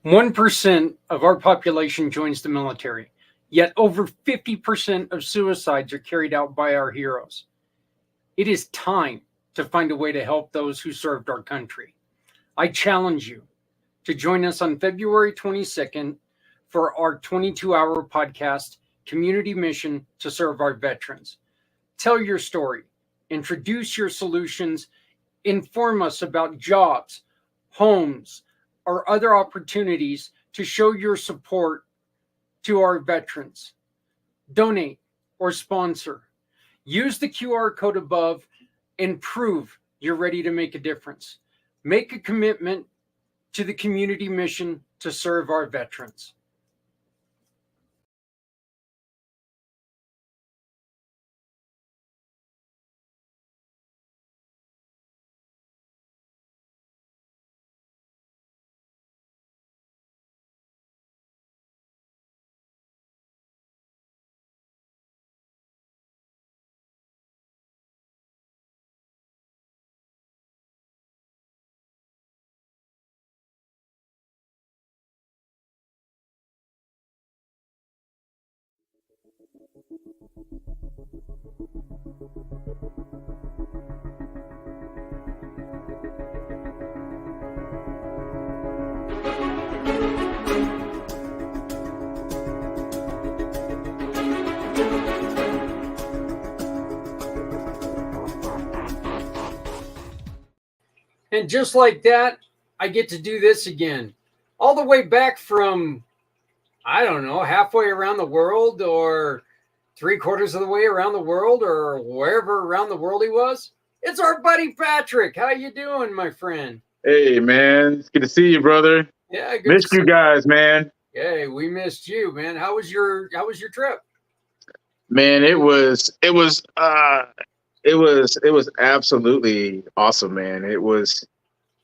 1% of our population joins the military, yet over 50% of suicides are carried out by our heroes. It is time to find a way to help those who served our country. I challenge you to join us on February 22nd for our 22-hour podcast, Community Mission to Serve Our Veterans. Tell your story, introduce your solutions, inform us about jobs, homes, or other opportunities to show your support to our veterans. Donate or sponsor. Use the QR code above and prove you're ready to make a difference. Make a commitment to the community mission to serve our veterans. And just like that, I get to do this again. All the way back from, I don't know, halfway around the world or 3/4 of the way around the world or wherever around the world he was. It's our buddy Patrick. How you doing, my friend? Hey, man. It's good to see you, brother. Yeah, good. Missed you guys, man. Hey, we missed you, man. How was your trip? Man, it was absolutely awesome, man. It was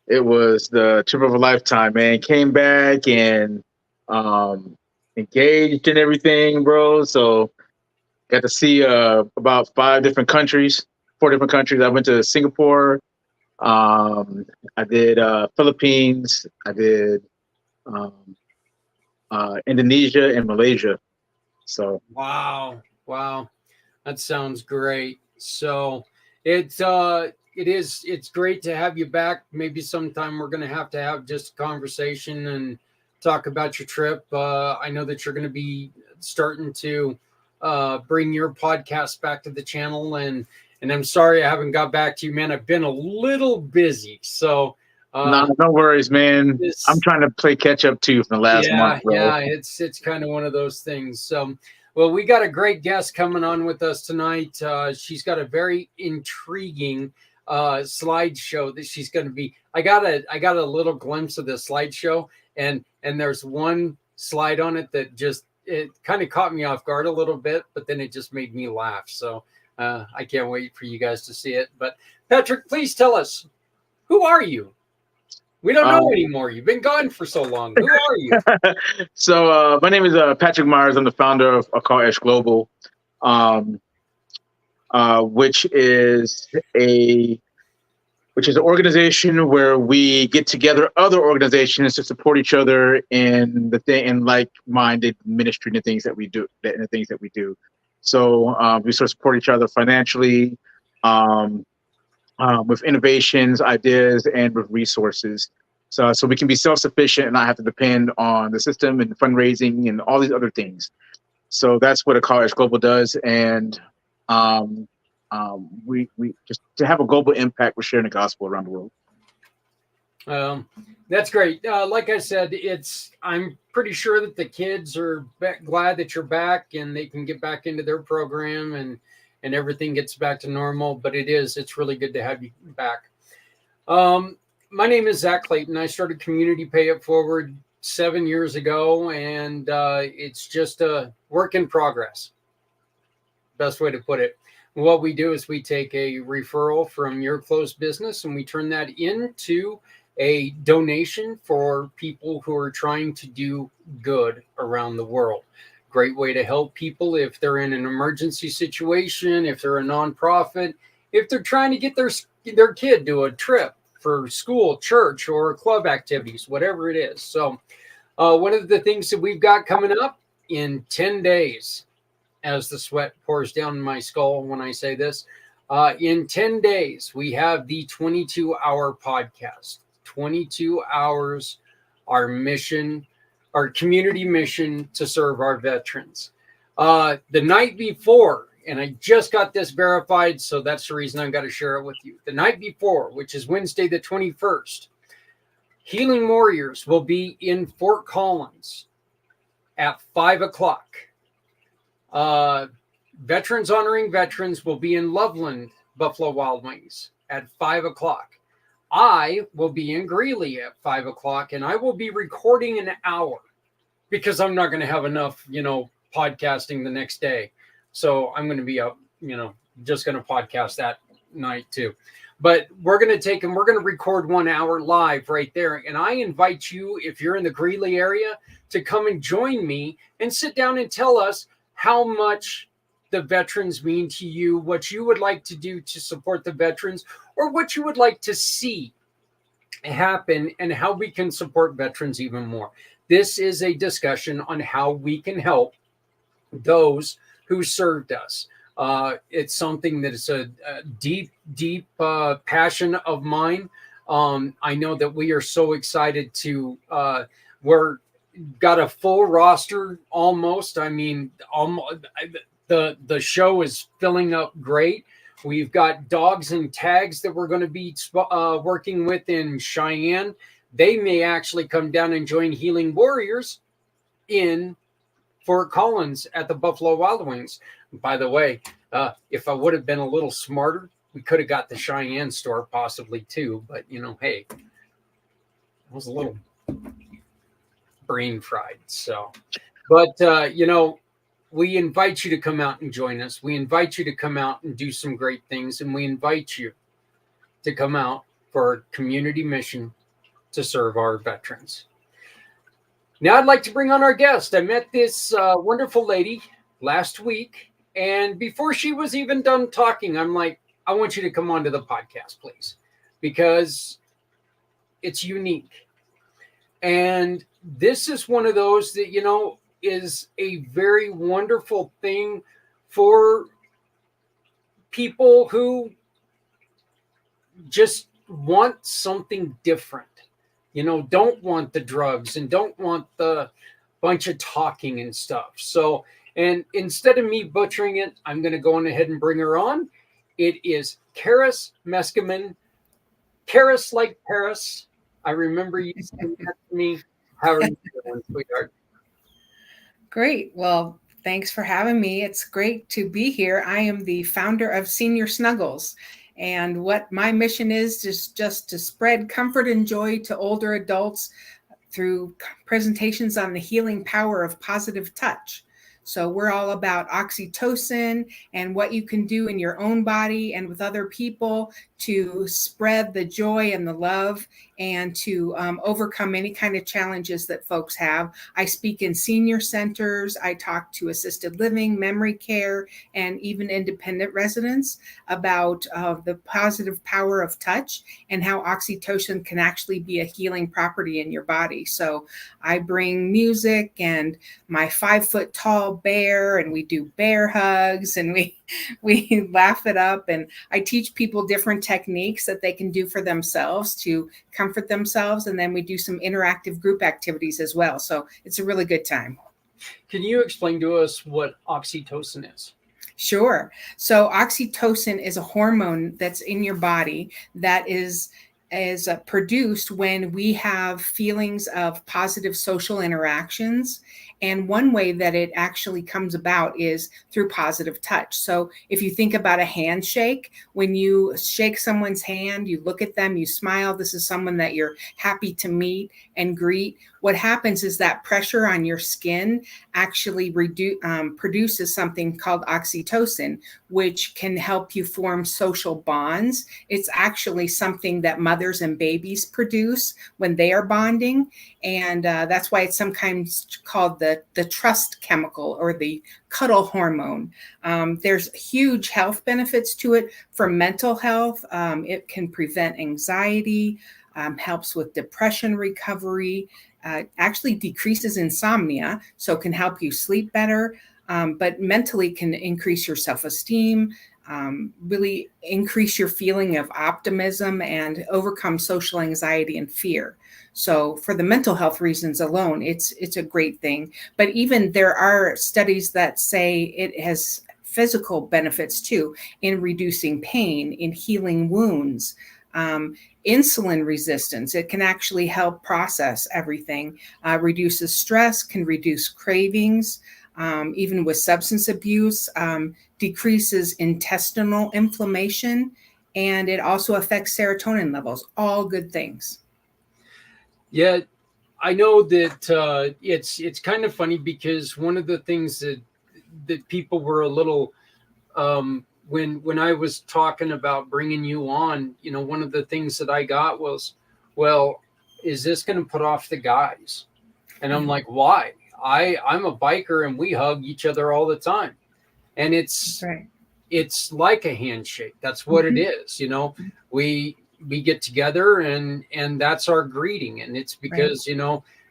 the trip of a lifetime, man. Came back and engaged in everything, bro. So got to see about 4 different countries. I went to Singapore. I did Philippines. I did Indonesia and Malaysia. So wow, that sounds great. So it's great to have you back. Maybe sometime we're going to have just a conversation and talk about your trip. I know that you're going to be starting to bring your podcast back to the channel, and I'm sorry I haven't got back to you, man. I've been a little busy, so no worries, man. I'm trying to play catch up too from the last month, bro. Yeah, it's kind of one of those things. So, well, we got a great guest coming on with us tonight. She's got a very intriguing slideshow that she's going to be. I got a little glimpse of the slideshow, and there's one slide on it that it kind of caught me off guard a little bit, but then it just made me laugh. So I can't wait for you guys to see it. But Patrick, please tell us, who are you? We don't know anymore. You've been gone for so long. Who are you? So my name is Patrick Myers. I'm the founder of Karis Global, which is an organization where we get together other organizations to support each other in like-minded ministry and the things that we do. So we sort of support each other financially, with innovations, ideas, and with resources. So we can be self-sufficient and not have to depend on the system and fundraising and all these other things. So that's what a Karis Global does. And we just to have a global impact, we're sharing the gospel around the world. That's great. Like I said, I'm pretty sure that the kids are glad that you're back and they can get back into their program and everything gets back to normal. But it's really good to have you back. My name is Zach Clayton. I started Community Pay It Forward 7 years ago, and it's just a work in progress. Best way to put it. What we do is we take a referral from your closed business and we turn that into a donation for people who are trying to do good around the world. Great way to help people if they're in an emergency situation, if they're a nonprofit, if they're trying to get their kid to a trip for school, church, or club activities, whatever it is. So one of the things that we've got coming up in 10 days, as the sweat pours down my skull when I say this, in 10 days, we have the 22-hour podcast. 22 hours, our mission, our community mission to serve our veterans. The night before, and I just got this verified, so that's the reason I've got to share it with you. The night before, which is Wednesday the 21st, Healing Warriors will be in Fort Collins at 5 o'clock. Veterans Honoring Veterans will be in Loveland, Buffalo Wild Wings at 5 o'clock. I will be in Greeley at 5 o'clock, and I will be recording an hour because I'm not going to have enough, podcasting the next day. So I'm going to be up, just going to podcast that night too. But we're going to record 1 hour live right there. And I invite you, if you're in the Greeley area, to come and join me and sit down and tell us how much the veterans mean to you, what you would like to do to support the veterans, or what you would like to see happen and how we can support veterans even more. This is a discussion on how we can help those who served us. It's something that is a deep passion of mine. I know that we are so excited to, we're got a full roster almost. I mean, the show is filling up great. We've got dogs and tags that we're going to be working with in Cheyenne. They may actually come down and join Healing Warriors in Fort Collins at the Buffalo Wild Wings. By the way, if I would have been a little smarter, we could have got the Cheyenne store possibly too. But, hey, I was a little brain fried. So, but, we invite you to come out and join us. We invite you to come out and do some great things. And we invite you to come out for our community mission to serve our veterans. Now I'd like to bring on our guest. I met this wonderful lady last week. And before she was even done talking, I'm like, I want you to come on to the podcast, please, because it's unique. And this is one of those that, is a very wonderful thing for people who just want something different, don't want the drugs and don't want the bunch of talking and stuff. So, and instead of me butchering it, I'm going to go on ahead and bring her on. It is Karis Meskimen. Karis like Paris. I remember you saying that to me. How are you doing, sweetheart? Great. Well, thanks for having me. It's great to be here. I am the founder of Senior Snuggles. And what my mission is just to spread comfort and joy to older adults through presentations on the healing power of positive touch. So we're all about oxytocin and what you can do in your own body and with other people to spread the joy and the love and to overcome any kind of challenges that folks have. I speak in senior centers. I talk to assisted living, memory care, and even independent residents about the positive power of touch and how oxytocin can actually be a healing property in your body. So I bring music and my 5-foot-tall bear, and we do bear hugs, and we laugh it up. And I teach people different techniques that they can do for themselves to comfort themselves. And then we do some interactive group activities as well. So it's a really good time. Can you explain to us what oxytocin is? Sure. So oxytocin is a hormone that's in your body that is produced when we have feelings of positive social interactions. And one way that it actually comes about is through positive touch. So if you think about a handshake, when you shake someone's hand, you look at them, you smile, this is someone that you're happy to meet and greet. What happens is that pressure on your skin actually produces something called oxytocin, which can help you form social bonds. It's actually something that mothers and babies produce when they are bonding. And that's why it's sometimes called the trust chemical or the cuddle hormone. There's huge health benefits to it for mental health. It can prevent anxiety, helps with depression recovery, actually decreases insomnia, so can help you sleep better, but mentally can increase your self-esteem, really increase your feeling of optimism and overcome social anxiety and fear. So for the mental health reasons alone, it's a great thing. But even there are studies that say it has physical benefits too, in reducing pain, in healing wounds, insulin resistance. It can actually help process everything, reduces stress, can reduce cravings, even with substance abuse, decreases intestinal inflammation, and it also affects serotonin levels. All good things. Yeah, I know that it's kind of funny because one of the things that people were a little when I was talking about bringing you on, one of the things that I got was, well, is this going to put off the guys? And I'm like, why? I'm a biker and we hug each other all the time, and it's Right. it's like a handshake. That's what it is. We get together and that's our greeting, and it's because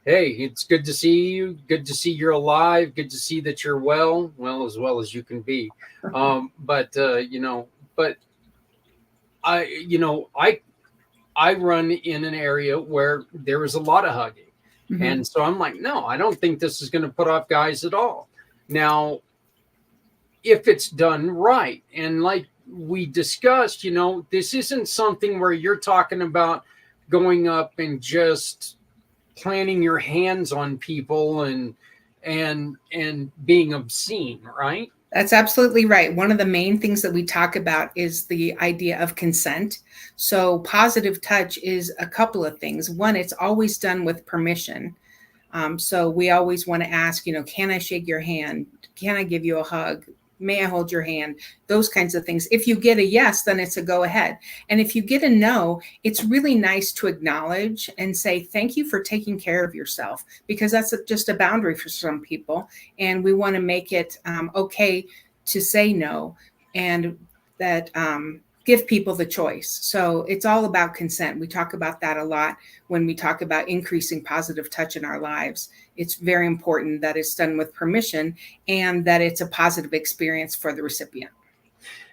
hey, it's good to see you, good to see you're alive, good to see that you're well as well as you can be. But I run in an area where there is a lot of hugging. Mm-hmm. And so I'm like, no, I don't think this is going to put off guys at all. Now, if it's done right, and like we discussed, this isn't something where you're talking about going up and just planting your hands on people and being obscene, right? That's absolutely right. One of the main things that we talk about is the idea of consent. So positive touch is a couple of things. One, it's always done with permission. So we always want to ask, can I shake your hand? Can I give you a hug? May I hold your hand? Those kinds of things. If you get a yes, then it's a go ahead. And if you get a no, it's really nice to acknowledge and say, thank you for taking care of yourself, because that's just a boundary for some people. And we want to make it okay to say no, and that give people the choice. So it's all about consent. We talk about that a lot when we talk about increasing positive touch in our lives. It's very important that it's done with permission and that it's a positive experience for the recipient.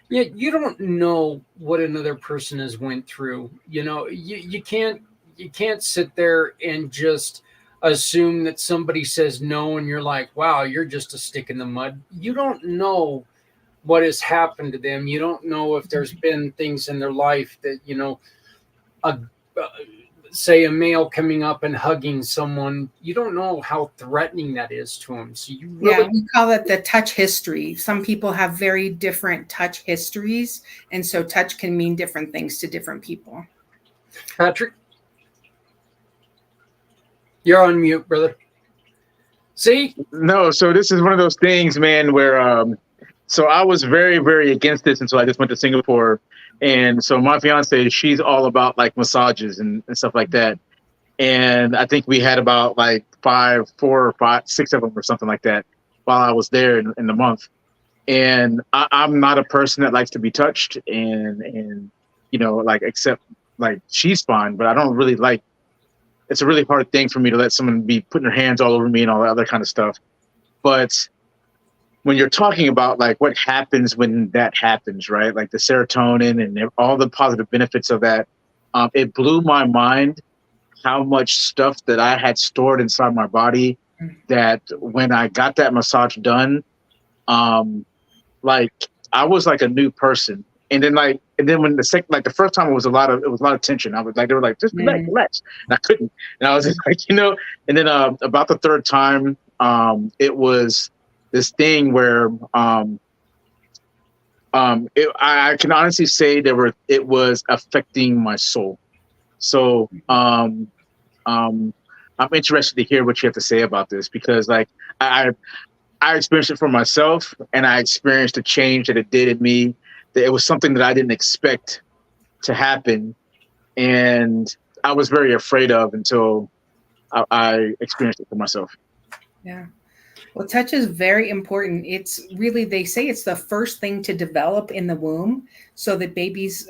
Yeah, you don't know what another person has went through. You can't sit there and just assume that somebody says no and you're like, wow, you're just a stick in the mud. You don't know what has happened to them. You don't know if there's been things in their life that, say a male coming up and hugging someone, you don't know how threatening that is to them. So you really... Yeah, we call it the touch history. Some people have very different touch histories, and so touch can mean different things to different people. Patrick, you're on mute, brother. See? No, so this is one of those things, man, where so I was very, very against this until I just went to Singapore. And so my fiance, she's all about like massages and stuff like that. And I think we had about like 4 or 5, 6 of them or something like that while I was there in the month. And I'm not a person that likes to be touched and like, except like she's fine, but I don't really like, it's a really hard thing for me to let someone be putting their hands all over me and all that other kind of stuff. But when you're talking about like what happens when that happens, right? Like the serotonin and all the positive benefits of that, it blew my mind how much stuff that I had stored inside my body that when I got that massage done, like I was like a new person. And then when the first time it was a lot of tension. I was like, they were like, just relax, Mm. relax. And I couldn't. And I was just like, and then about the third time, it was this thing where I can honestly say it was affecting my soul. So I'm interested to hear what you have to say about this, because like I I experienced it for myself, and I experienced the change that it did in me. That it was something that I didn't expect to happen, and I was very afraid of until I experienced it for myself. Yeah. Well, touch is very important. It's really, they say it's the first thing to develop in the womb, so that babies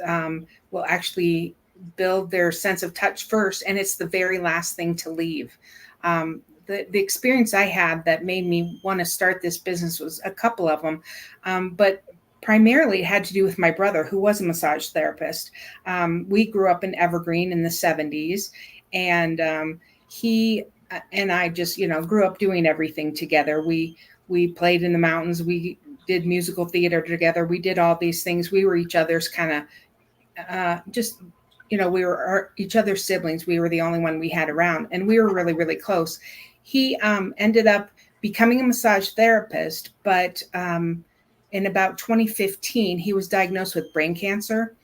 will actually build their sense of touch first, and it's the very last thing to leave. The experience I had that made me want to start this business was a couple of them, but primarily it had to do with my brother, who was a massage therapist. We grew up in Evergreen in the 70s, and he and I just, grew up doing everything together. We played in the mountains. We did musical theater together. We did all these things. We were each other's kind of just, we were each other's siblings. We were the only one we had around, and we were really, really close. He ended up becoming a massage therapist, but in about 2015, he was diagnosed with brain cancer,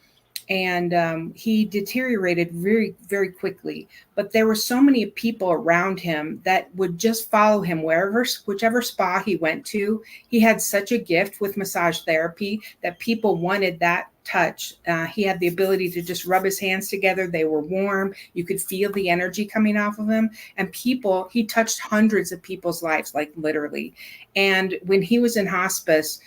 and he deteriorated very, very quickly. But there were so many people around him that would just follow him whichever spa he went to. He had such a gift with massage therapy that people wanted that touch. He had the ability to just rub his hands together. They were warm. You could feel the energy coming off of him. And he touched hundreds of people's lives, like literally. And when he was in hospice,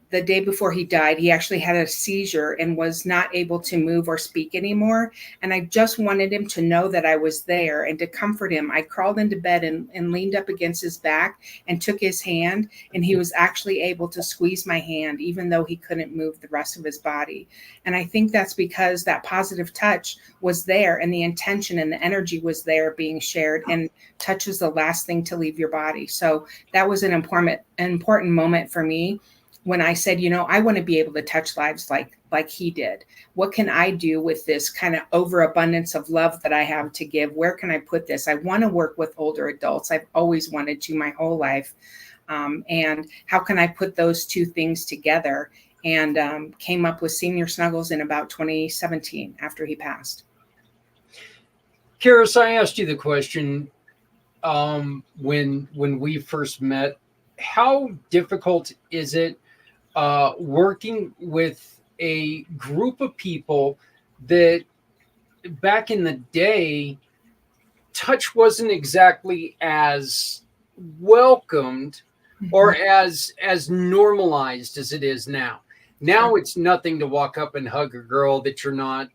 the day before he died, he actually had a seizure and was not able to move or speak anymore. And I just wanted him to know that I was there and to comfort him. I crawled into bed and leaned up against his back and took his hand, and he was actually able to squeeze my hand, even though he couldn't move the rest of his body. And I think that's because that positive touch was there, and the intention and the energy was there being shared, and touch is the last thing to leave your body. So that was an important moment for me, when I said, I want to be able to touch lives like he did. What can I do with this kind of overabundance of love that I have to give? Where can I put this? I want to work with older adults. I've always wanted to my whole life. And how can I put those two things together? And came up with Senior Snuggles in about 2017 after he passed. Karis, I asked you the question when we first met. How difficult is it working with a group of people that back in the day, touch wasn't exactly as welcomed or as normalized as it is now? Now it's nothing to walk up and hug a girl that you're not,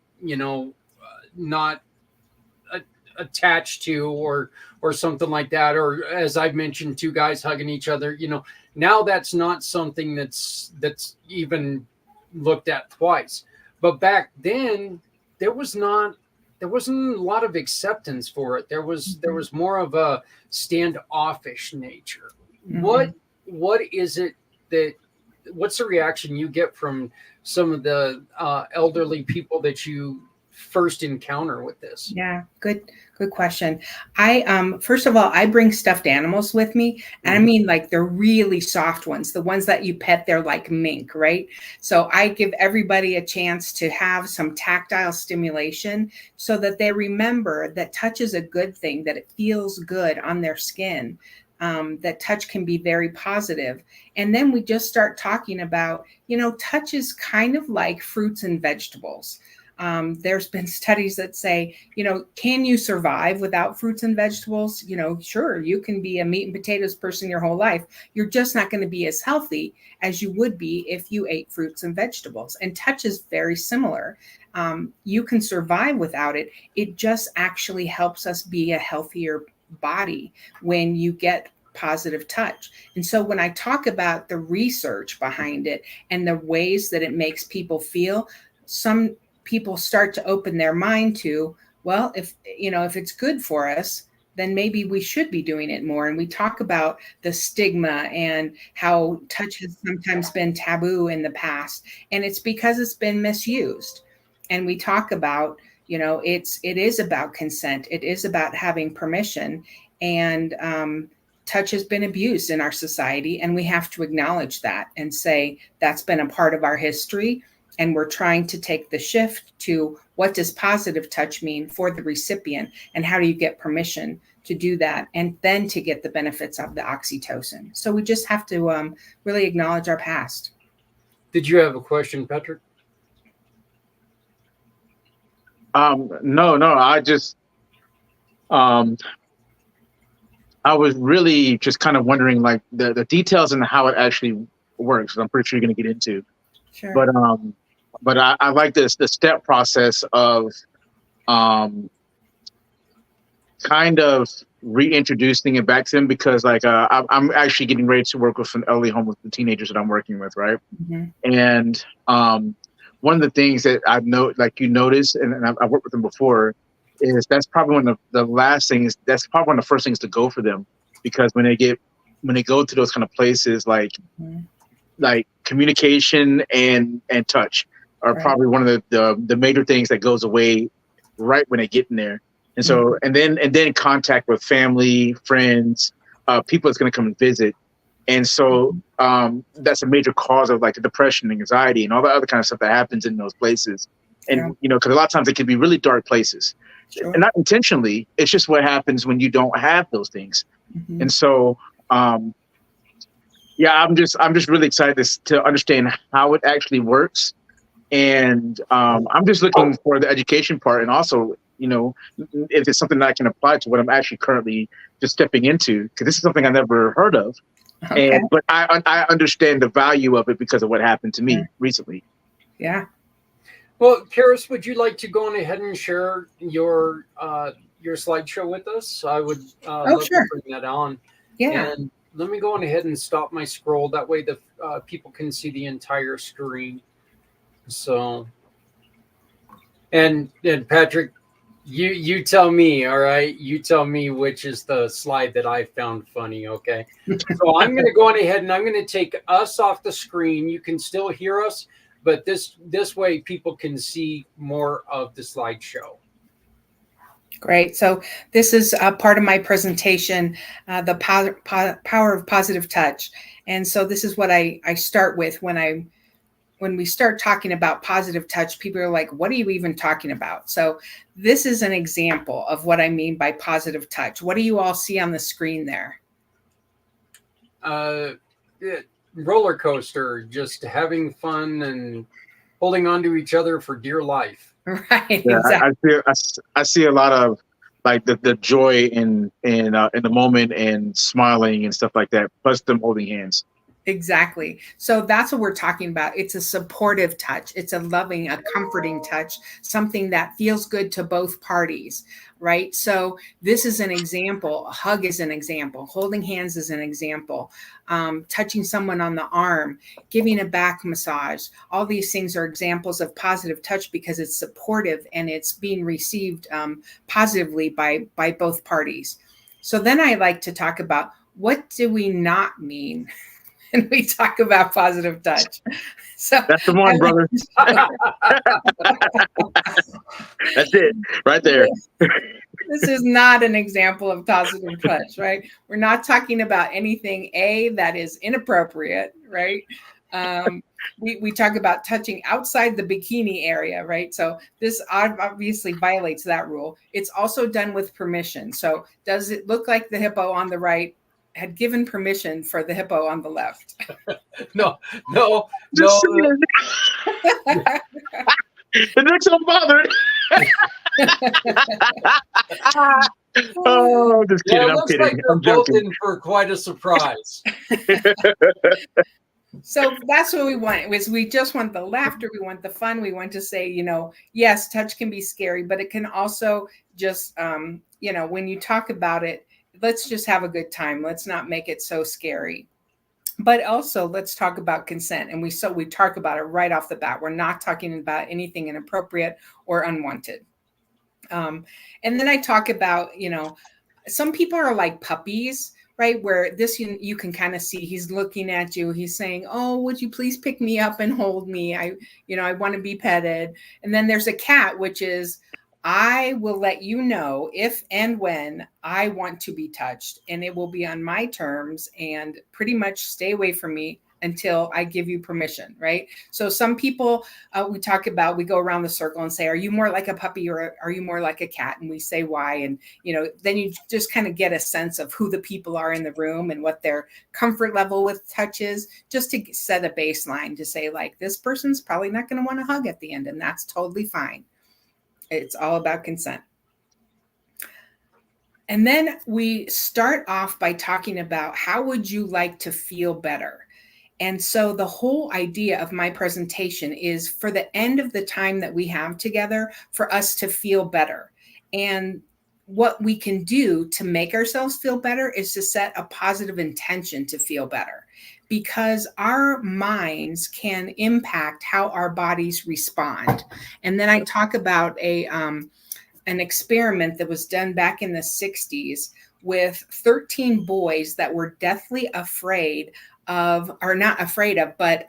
not attached to, or something like that, or as I've mentioned, two guys hugging each other. Now that's not something that's even looked at twice. But back then there wasn't a lot of acceptance for it. There was more of a standoffish nature. Mm-hmm. What is it that what's the reaction you get from some of the elderly people that you first encounter with this? Yeah, good question. I first of all, I bring stuffed animals with me, and I mean like they're really soft ones, the ones that you pet. They're like mink, right? So I give everybody a chance to have some tactile stimulation, so that they remember that touch is a good thing, that it feels good on their skin, that touch can be very positive. And then we just start talking about, touch is kind of like fruits and vegetables. There's been studies that say, can you survive without fruits and vegetables? Sure, you can be a meat and potatoes person your whole life. You're just not going to be as healthy as you would be if you ate fruits and vegetables. And touch is very similar. You can survive without it. It just actually helps us be a healthier body when you get positive touch. And so when I talk about the research behind it and the ways that it makes people feel, some people start to open their mind to, well, if it's good for us, then maybe we should be doing it more. And we talk about the stigma and how touch has sometimes been taboo in the past. And it's because it's been misused. And we talk about, it is about consent. It is about having permission. And touch has been abused in our society. And we have to acknowledge that and say that's been a part of our history. And we're trying to take the shift to what does positive touch mean for the recipient, and how do you get permission to do that, and then to get the benefits of the oxytocin. So we just have to really acknowledge our past. Did you have a question, Patrick? No. I just, I was really just kind of wondering, like, the details and how it actually works. I'm pretty sure you're going to get into. Sure. But I like the step process of kind of reintroducing it back to them, because like I'm actually getting ready to work with some elderly homeless teenagers that I'm working with, right? Mm-hmm. And one of the things that I've noticed, and I've worked with them before, is that's probably one of the last things. That's probably one of the first things to go for them, because when they go to those kind of places, like mm-hmm. like communication and touch are right. probably one of the major things that goes away right when they get in there. And so, mm-hmm. and then contact with family, friends, people that's going to come and visit. And so that's a major cause of like the depression, anxiety, and all the other kind of stuff that happens in those places. And, because a lot of times it can be really dark places. Sure. And not intentionally, it's just what happens when you don't have those things. Mm-hmm. And so, I'm just really excited to understand how it actually works. And I'm just looking for the education part, and also, if it's something that I can apply to what I'm actually currently just stepping into, because this is something I never heard of. Okay. But I understand the value of it because of what happened to me recently. Yeah. Well, Karis, would you like to go on ahead and share your slideshow with us? I would love to bring that on. Yeah. And let me go on ahead and stop my scroll. That way the people can see the entire screen. So, and Patrick, you tell me, all right? You tell me which is the slide that I found funny, okay? So I'm going to go on ahead and I'm going to take us off the screen. You can still hear us, but this way people can see more of the slideshow. Great. So this is a part of my presentation, the power of positive touch. And so this is what I start with when we start talking about positive touch. People are like, what are you even talking about? So this is an example of what I mean by positive touch. What do you all see on the screen there? Roller coaster, just having fun and holding on to each other for dear life. Right. Yeah, exactly. I see a lot of like the joy in the moment and smiling and stuff like that, plus them holding hands. Exactly. So that's what we're talking about. It's a supportive touch. It's a loving, a comforting touch, something that feels good to both parties, right? So this is an example. A hug is an example. Holding hands is an example. Touching someone on the arm, giving a back massage. All these things are examples of positive touch because it's supportive and it's being received positively by both parties. So then I like to talk about, what do we not mean and we talk about positive touch? So that's the one, brother. That's it right there. This is not an example of positive touch, right? We're not talking about anything that is inappropriate, right? We talk about touching outside the bikini area, right? So this obviously violates that rule. It's also done with permission. So does it look like the hippo on the right had given permission for the hippo on the left? No. The next one bothered. Oh, just kidding. Yeah, I'm kidding. Like I'm joking. Both in for quite a surprise. So that's what we want. Is we just want the laughter, we want the fun, we want to say, yes, touch can be scary, but it can also just, when you talk about it, let's just have a good time. Let's not make it so scary. But also, let's talk about consent. And we talk about it right off the bat. We're not talking about anything inappropriate or unwanted. And then I talk about, some people are like puppies, right? Where this, you can kind of see he's looking at you. He's saying, "Oh, would you please pick me up and hold me? I want to be petted." And then there's a cat, which is, I will let you know if and when I want to be touched, and it will be on my terms, and pretty much stay away from me until I give you permission, right? So some people, we go around the circle and say, "Are you more like a puppy or are you more like a cat?" And we say why. And, then you just kind of get a sense of who the people are in the room and what their comfort level with touch is, just to set a baseline to say, like, this person's probably not going to want to hug at the end, and that's totally fine. It's all about consent. And then we start off by talking about, how would you like to feel better? And so the whole idea of my presentation is for the end of the time that we have together, for us to feel better. And what we can do to make ourselves feel better is to set a positive intention to feel better, because our minds can impact how our bodies respond. And then I talk about an experiment that was done back in the 60s with 13 boys that were deathly afraid of, or not afraid of, but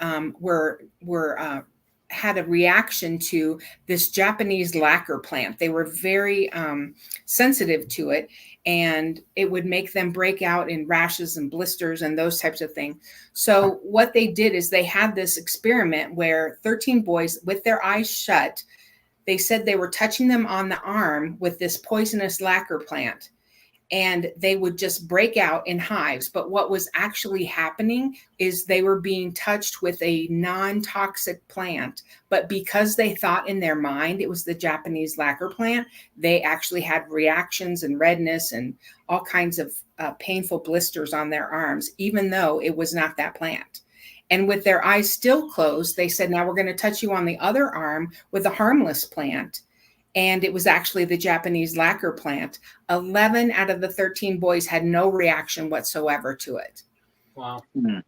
had a reaction to this Japanese lacquer plant. They were very sensitive to it, and it would make them break out in rashes and blisters and those types of things. So what they did is they had this experiment where 13 boys with their eyes shut, they said they were touching them on the arm with this poisonous lacquer plant, and they would just break out in hives. But what was actually happening is they were being touched with a non-toxic plant. But because they thought in their mind it was the Japanese lacquer plant, they actually had reactions and redness and all kinds of painful blisters on their arms, even though it was not that plant. And with their eyes still closed, they said, "Now we're going to touch you on the other arm with a harmless plant." And it was actually the Japanese lacquer plant. 11 out of the 13 boys had no reaction whatsoever to it. Wow. Mm-hmm.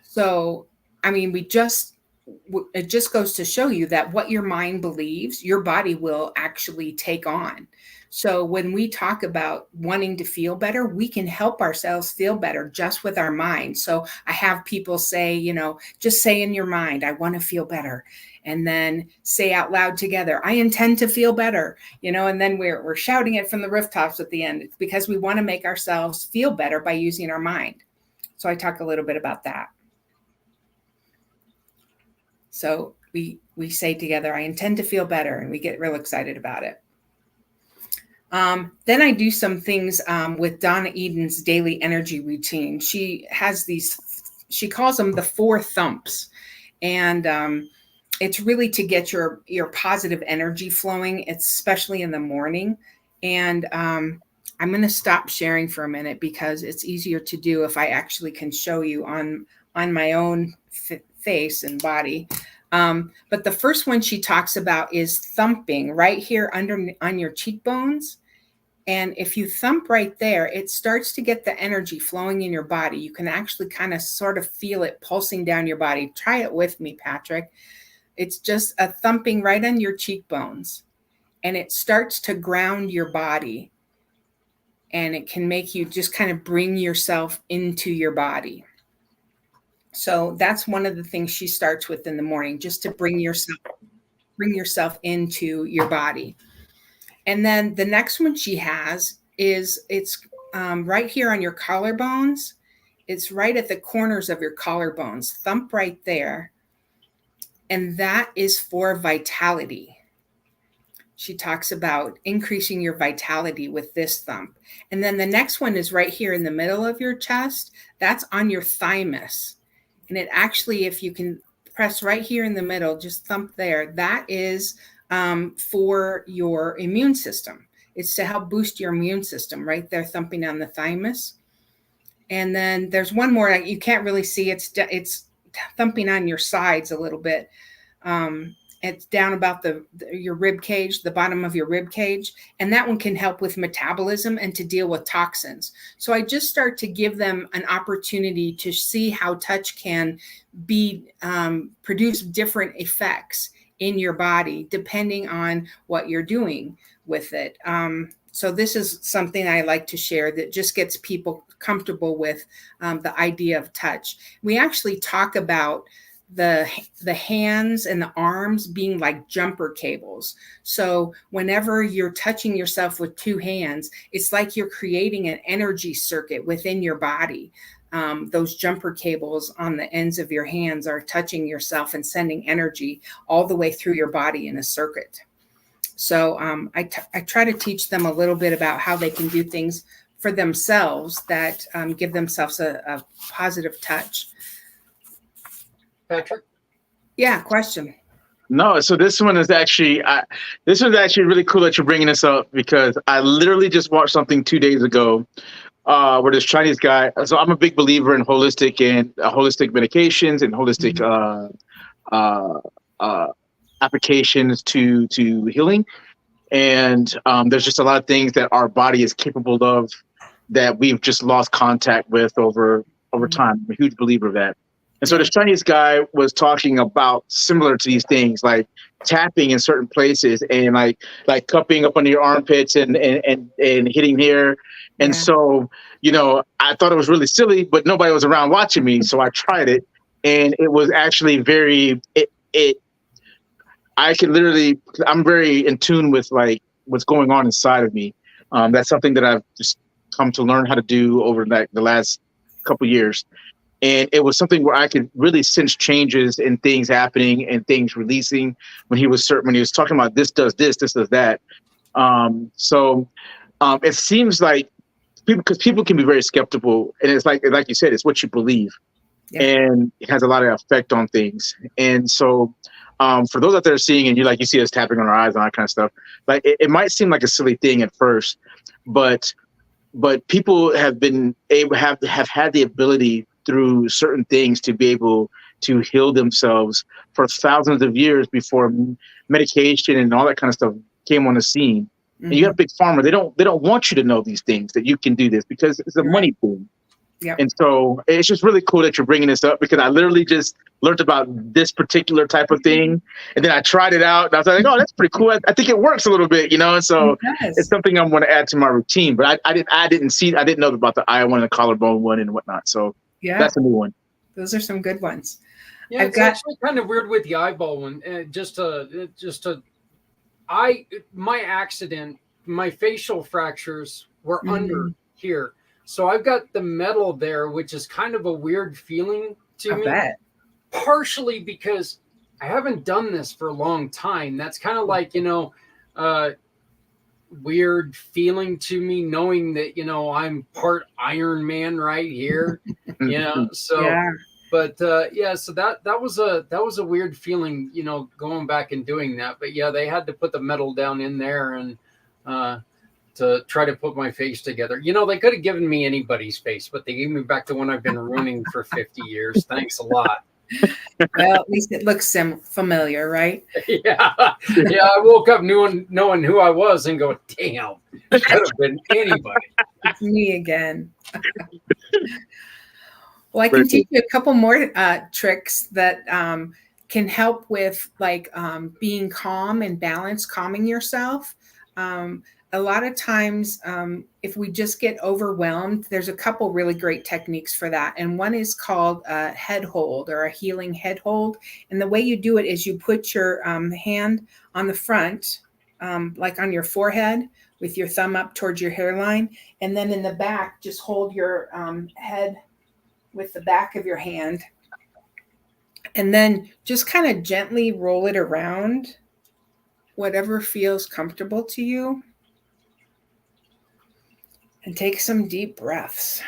So, I mean, it just goes to show you that what your mind believes, your body will actually take on. So when we talk about wanting to feel better, we can help ourselves feel better just with our mind. So I have people say, just say in your mind, "I want to feel better." And then say out loud together, "I intend to feel better," and then we're shouting it from the rooftops at the end, because we want to make ourselves feel better by using our mind. So I talk a little bit about that. So we say together, "I intend to feel better," and we get real excited about it. Then I do some things with Donna Eden's daily energy routine. She has she calls them the 4 thumps. And it's really to get your positive energy flowing, especially in the morning. And I'm going to stop sharing for a minute, because it's easier to do if I actually can show you on my own face and body. But the first one she talks about is thumping right here on your cheekbones. And if you thump right there, it starts to get the energy flowing in your body. You can actually kind of sort of feel it pulsing down your body. Try it with me, Patrick. It's just a thumping right on your cheekbones, and it starts to ground your body, and it can make you just kind of bring yourself into your body. So that's one of the things she starts with in the morning, just to bring yourself into your body. And then the next one she has is, it's right here on your collarbones. It's right at the corners of your collarbones. Thump right there. And that is for vitality. She talks about increasing your vitality with this thump. And then the next one is right here in the middle of your chest. That's on your thymus. And it actually, if you can press right here in the middle, just thump there, that is for your immune system. It's to help boost your immune system, right there, thumping on the thymus. And then there's one more you can't really see. It's thumping on your sides a little bit. It's down about your rib cage, the bottom of your rib cage. And that one can help with metabolism and to deal with toxins. So I just start to give them an opportunity to see how touch can produce different effects in your body, depending on what you're doing with it. So this is something I like to share that just gets people comfortable with the idea of touch. We actually talk about the hands and the arms being like jumper cables. So whenever you're touching yourself with two hands, it's like you're creating an energy circuit within your body. Those jumper cables on the ends of your hands are touching yourself and sending energy all the way through your body in a circuit. So I try to teach them a little bit about how they can do things for themselves that give themselves a positive touch. Patrick? Yeah, question. No, so this one is actually really cool that you're bringing this up, because I literally just watched something 2 days ago where this Chinese guy. So I'm a big believer in holistic medications and holistic applications to healing. And there's just a lot of things that our body is capable of that we've just lost contact with over time. I'm a huge believer of that. And so this Chinese guy was talking about similar to these things, like tapping in certain places and like cupping up under your armpits and hitting here. And so, I thought it was really silly, but nobody was around watching me. So I tried it, and it was actually I'm very in tune with like what's going on inside of me. That's something that I've just come to learn how to do over the last couple of years. And it was something where I could really sense changes in things happening and things releasing when he was talking about this does this does that. It seems like people can be very skeptical, and it's like you said, it's what you believe, and it has a lot of effect on things. And so, for those out there seeing, and you see us tapping on our eyes and all that kind of stuff, like it might seem like a silly thing at first, but people have had the ability through certain things to be able to heal themselves for thousands of years before medication and all that kind of stuff came on the scene. Mm-hmm. And you have Big Pharma. They don't want you to know these things, that you can do this, because it's a money pool. Yeah. And so it's just really cool that you're bringing this up, because I literally just learned about this particular type of thing, and then I tried it out, and I was like, oh, that's pretty cool. I think it works a little bit, And so it's something I'm going to add to my routine. But I didn't know about the eye one, the collarbone one, and whatnot. So that's a new one. Those are some good ones. Yeah, it's actually kind of weird with the eyeball one. My accident, my facial fractures were under here. So I've got the metal there, which is kind of a weird feeling to me. Bet. Partially because I haven't done this for a long time. That's kind of like, weird feeling to me, knowing that, I'm part Iron Man right here. So but so that was a weird feeling, going back and doing that. But they had to put the metal down in there and to try to put my face together. They could have given me anybody's face, but they gave me back the one I've been ruining for 50 years. Thanks a lot. Well, at least it looks familiar, right? Yeah. I woke up knowing who I was and go, damn, it could have been anybody. It's me again. Well, I can teach you a couple more tricks that can help with being calm and balanced, calming yourself. A lot of times, if we just get overwhelmed, there's a couple really great techniques for that. And one is called a head hold, or a healing head hold. And the way you do it is you put your hand on the front, like on your forehead, with your thumb up towards your hairline. And then in the back, just hold your head with the back of your hand. And then just kind of gently roll it around, whatever feels comfortable to you. And take some deep breaths.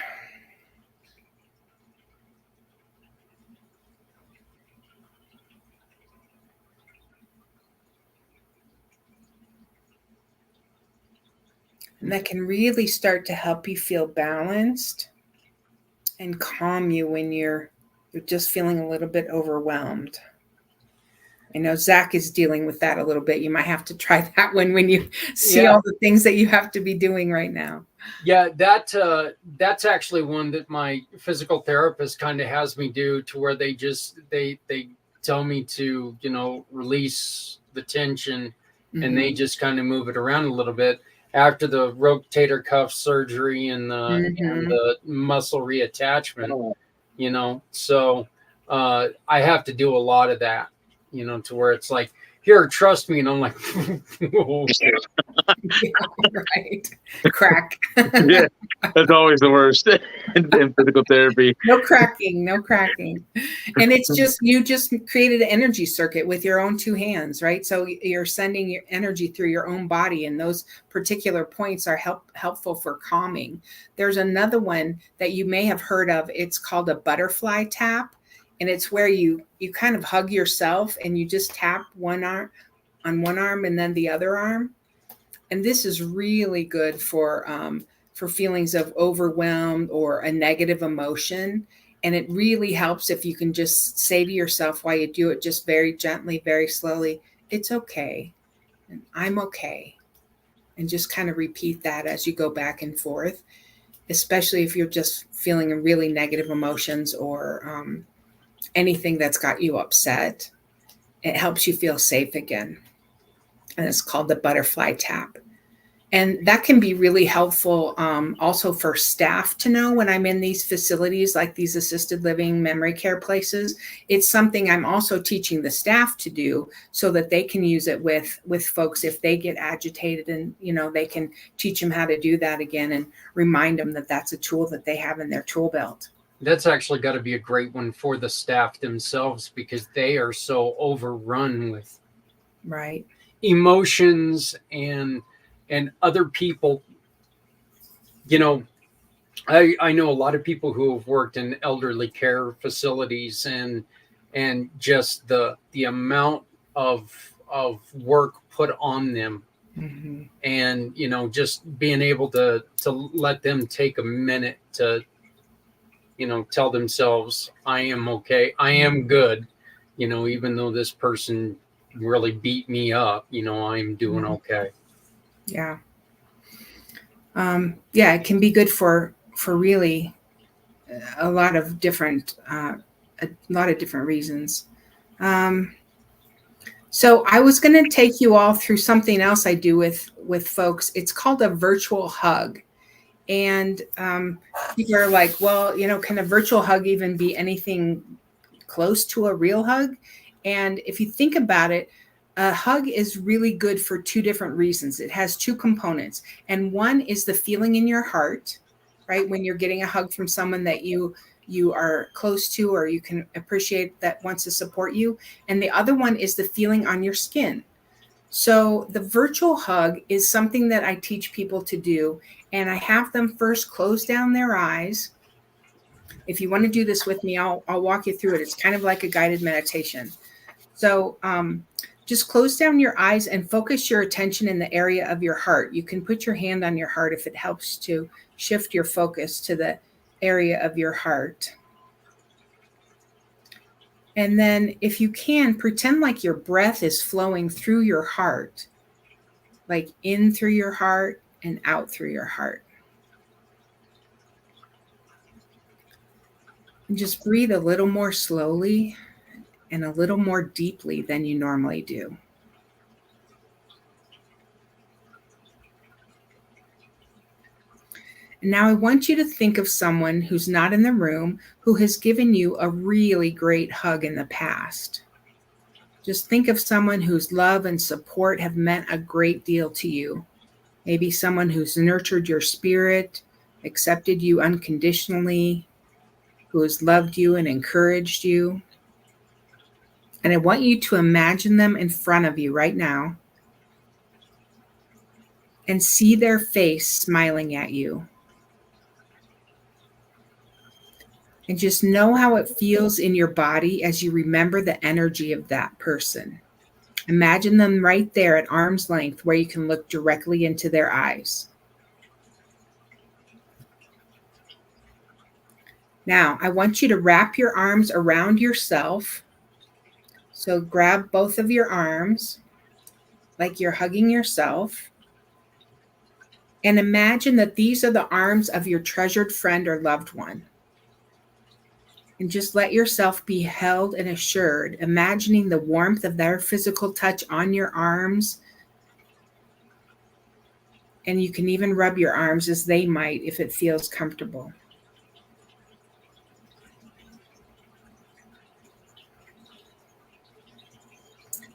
And that can really start to help you feel balanced and calm you when you're just feeling a little bit overwhelmed. I know Zach is dealing with that a little bit. You might have to try that one when you see all the things that you have to be doing right now. Yeah, that's actually one that my physical therapist kind of has me do, to where they tell me to, release the tension, and they just kind of move it around a little bit. after the rotator cuff surgery and Mhm. the muscle reattachment. Oh, So I have to do a lot of that, to where it's like, here, trust me, and I'm like, Yeah, right. Crack. yeah, that's always the worst in physical therapy. No cracking, no cracking. And it's just, you just created an energy circuit with your own two hands, right? So you're sending your energy through your own body, and those particular points are helpful for calming. There's another one that you may have heard of. It's called a butterfly tap. And it's where you kind of hug yourself and you just tap one arm on one arm and then the other arm. And this is really good for feelings of overwhelmed or a negative emotion. And it really helps if you can just say to yourself while you do it, just very gently, very slowly, it's okay. And I'm okay. And just kind of repeat that as you go back and forth, especially if you're just feeling really negative emotions or anything that's got you upset. It helps you feel safe again. And it's called the butterfly tap. And that can be really helpful also for staff to know when I'm in these facilities, like these assisted living memory care places. It's something I'm also teaching the staff to do so that they can use it with folks if they get agitated, and they can teach them how to do that again and remind them that that's a tool that they have in their tool belt. That's actually got to be a great one for the staff themselves, because they are so overrun with Right. emotions and other people. I know a lot of people who have worked in elderly care facilities, and just the amount of work put on them, Mm-hmm. and just being able to let them take a minute to tell themselves, I am okay, I am good, even though this person really beat me up, I'm doing okay. Yeah. Yeah, it can be good for really a lot of different reasons. Um, so I was going to take you all through something else I do with folks. It's called a virtual hug, and people are like, well, can a virtual hug even be anything close to a real hug? And if you think about it, a hug is really good for two different reasons. It has two components, and one is the feeling in your heart, right? When you're getting a hug from someone that you are close to or you can appreciate, that wants to support you. And the other one is the feeling on your skin. So the virtual hug is something that I teach people to do, and I have them first close down their eyes. If you want to do this with me, I'll walk you through it. It's kind of like a guided meditation. So just close down your eyes and focus your attention in the area of your heart. You can put your hand on your heart if it helps to shift your focus to the area of your heart. And then if you can, pretend like your breath is flowing through your heart, like in through your heart and out through your heart. And just breathe a little more slowly and a little more deeply than you normally do. And now I want you to think of someone who's not in the room who has given you a really great hug in the past. Just think of someone whose love and support have meant a great deal to you. Maybe someone who's nurtured your spirit, accepted you unconditionally, who has loved you and encouraged you. And I want you to imagine them in front of you right now and see their face smiling at you. And just know how it feels in your body as you remember the energy of that person. Imagine them right there at arm's length where you can look directly into their eyes. Now, I want you to wrap your arms around yourself. So grab both of your arms like you're hugging yourself. And imagine that these are the arms of your treasured friend or loved one. And just let yourself be held and assured, imagining the warmth of their physical touch on your arms And you can even rub your arms as they might if it feels comfortable.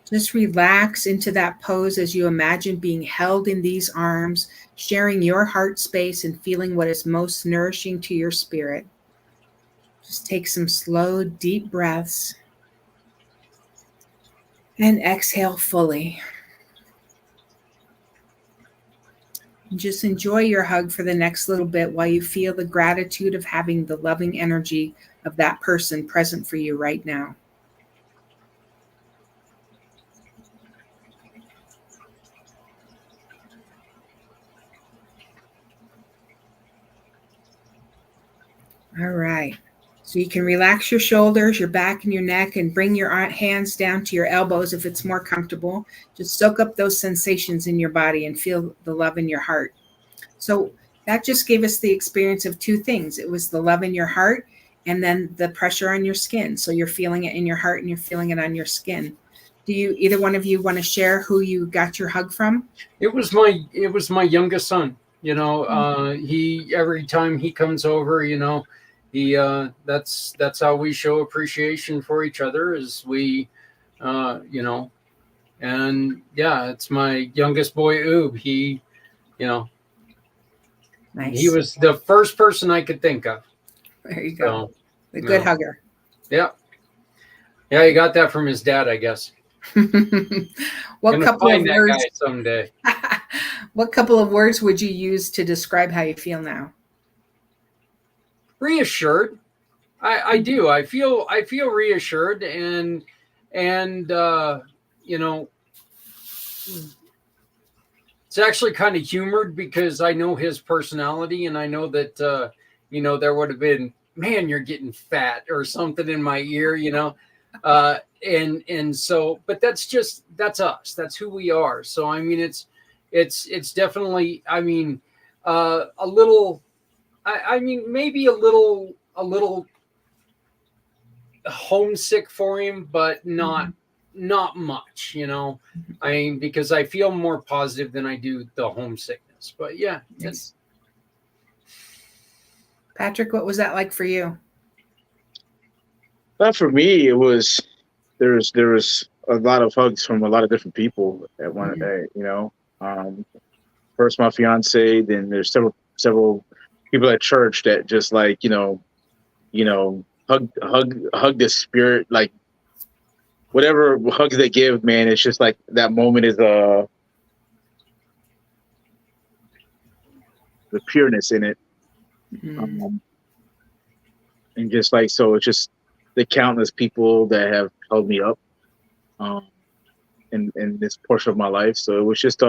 Just relax into that pose as you imagine being held in these arms, sharing your heart space and feeling what is most nourishing to your spirit. Just take some slow, deep breaths and exhale fully. And just enjoy your hug for the next little bit while you feel the gratitude of having the loving energy of that person present for you right now. All right. So you can relax your shoulders, your back, and your neck, and bring your hands down to your elbows if it's more comfortable. Just soak up those sensations in your body and feel the love in your heart. So that just gave us the experience of two things. It was the love in your heart and then the pressure on your skin. So you're feeling it in your heart and you're feeling it on your skin. Do you, either one of you, want to share who you got your hug from? It was my youngest son. He every time he comes over, he that's how we show appreciation for each other, is we and yeah, it's my youngest boy Oob. He Nice. he was the first person I could think of. There you go. So, The good hugger. Yeah, he got that from his dad, I guess. What Gonna couple of find that words guy someday. What couple of words would you use to describe how you feel now? Reassured. I do. I feel reassured, and it's actually kind of humored because I know his personality, and I know that there would have been, man, you're getting fat or something in my ear, and so, but that's us. That's who we are. So I mean, it's definitely, I mean, a little, I mean, maybe a little homesick for him, but not much, I mean, because I feel more positive than I do the homesickness. But yeah, Yes. Patrick, what was that like for you? But for me, it was there was a lot of hugs from a lot of different people at one day. First my fiance, then there's several people at church that just like hug the spirit, like whatever hugs they give, man. It's just like that moment is the pureness in it, and just like so, it's just the countless people that have held me up, in this portion of my life. So it was just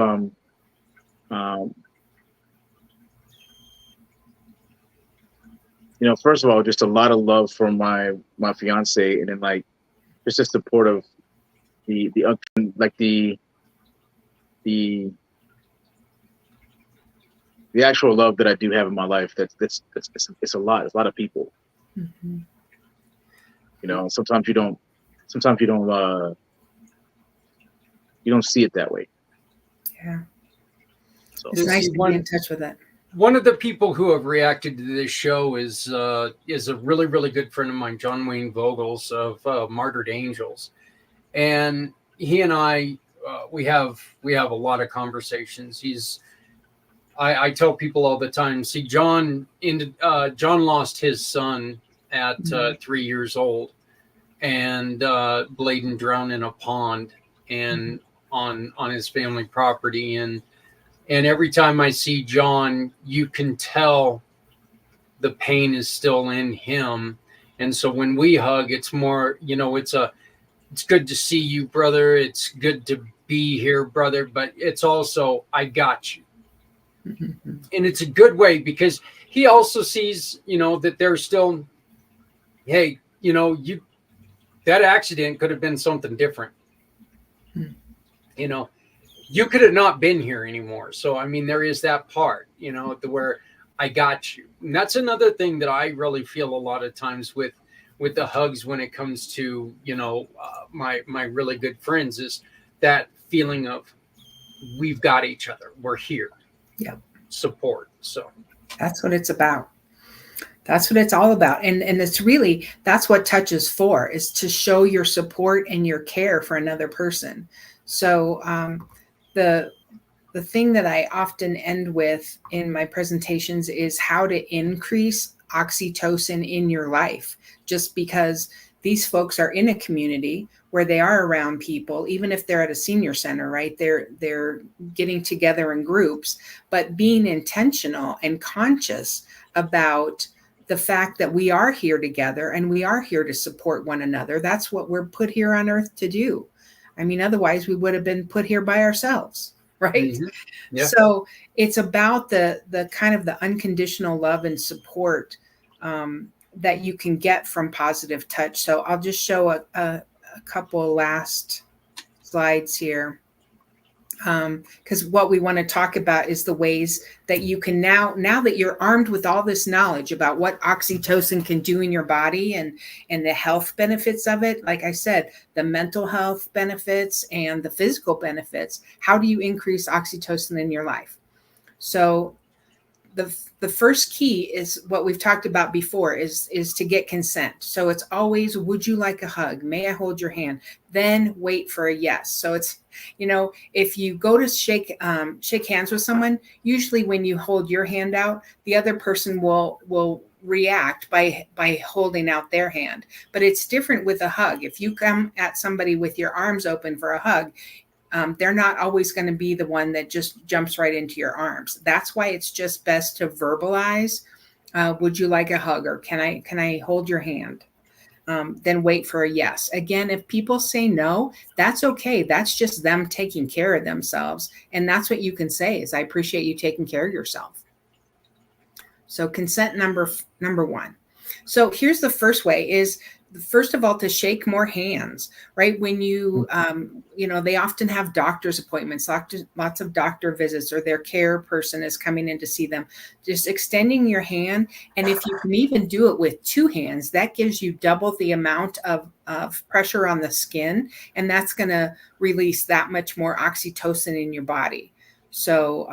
first of all, just a lot of love from my fiance, and then like just the support of the actual love that I do have in my life. It's a lot. It's a lot of people. Sometimes you don't see it that way. Yeah. So it's nice to be in touch with it. One of the people who have reacted to this show is a really, really good friend of mine, John Wayne Vogels of Martyred Angels, and he and I we have a lot of conversations. I tell people all the time. See, John lost his son at 3 years old, and Bladen drowned in a pond and on his family property, and every time I see John, you can tell the pain is still in him. And so when we hug, it's more, it's good to see you, brother. It's good to be here, brother. But it's also, I got you. And it's a good way because he also sees, that there's still, hey, that accident could have been something different. You could have not been here anymore. So, I mean, there is that part, where I got you. And that's another thing that I really feel a lot of times with the hugs when it comes to, my really good friends, is that feeling of we've got each other. We're here. Yep. support. So that's what it's about. That's what it's all about. And it's really, that's what touch is for, is to show your support and your care for another person. So the thing that I often end with in my presentations is how to increase oxytocin in your life, just because these folks are in a community where they are around people, even if they're at a senior center, right? They're getting together in groups, but being intentional and conscious about the fact that we are here together and we are here to support one another. That's what we're put here on earth to do. I mean, otherwise we would have been put here by ourselves, right? Mm-hmm. Yeah. So it's about the kind of the unconditional love and support that you can get from positive touch. So I'll just show a couple last slides here. Because what we want to talk about is the ways that you can now that you're armed with all this knowledge about what oxytocin can do in your body and the health benefits of it. Like I said, the mental health benefits and the physical benefits. How do you increase oxytocin in your life? So the first key is what we've talked about before is to get consent. So it's always, would you like a hug? May I hold your hand? Then wait for a yes. So it's, if you go to shake hands with someone, usually when you hold your hand out, the other person will react by holding out their hand. But it's different with a hug. If you come at somebody with your arms open for a hug, they're not always going to be the one that just jumps right into your arms. That's why it's just best to verbalize, would you like a hug, or can I hold your hand? Then wait for a yes. Again, if people say no, that's okay. That's just them taking care of themselves. And that's what you can say is, I appreciate you taking care of yourself. So consent number one. So here's the first way is, first of all, to shake more hands, right? When you, they often have doctor's appointments, lots of doctor visits, or their care person is coming in to see them. Just extending your hand. And if you can even do it with two hands, that gives you double the amount of pressure on the skin. And that's going to release that much more oxytocin in your body. So,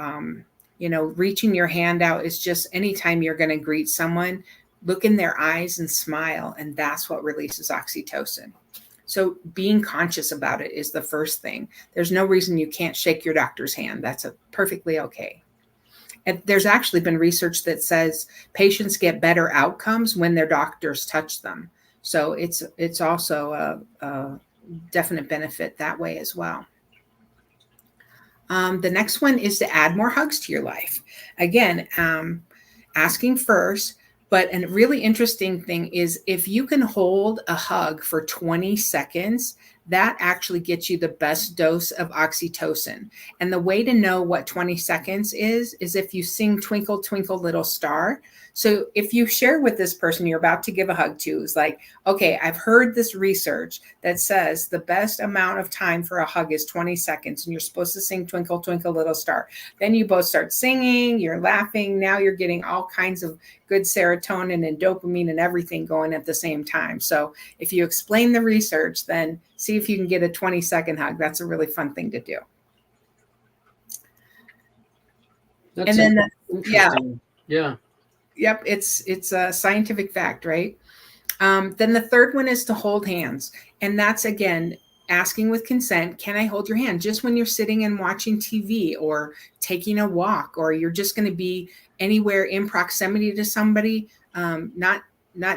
reaching your hand out is just anytime you're going to greet someone, look in their eyes and smile, and that's what releases oxytocin. So being conscious about it is the first thing. There's no reason you can't shake your doctor's hand. That's perfectly okay. And there's actually been research that says patients get better outcomes when their doctors touch them. So it's also a definite benefit that way as well. The next one is to add more hugs to your life. Again, asking first. But a really interesting thing is, if you can hold a hug for 20 seconds, that actually gets you the best dose of oxytocin. And the way to know what 20 seconds is if you sing Twinkle, Twinkle, Little Star. So if you share with this person you're about to give a hug to, is like, okay, I've heard this research that says the best amount of time for a hug is 20 seconds, and you're supposed to sing Twinkle, Twinkle, Little Star. Then you both start singing, you're laughing. Now you're getting all kinds of good serotonin and dopamine and everything going at the same time. So if you explain the research, then see if you can get a 20-second hug. That's a really fun thing to do. That's and then, yeah. Yep, it's a scientific fact, right? Then the third one is to hold hands. And that's, again, asking with consent, can I hold your hand? Just when you're sitting and watching TV or taking a walk, or you're just going to be anywhere in proximity to somebody, not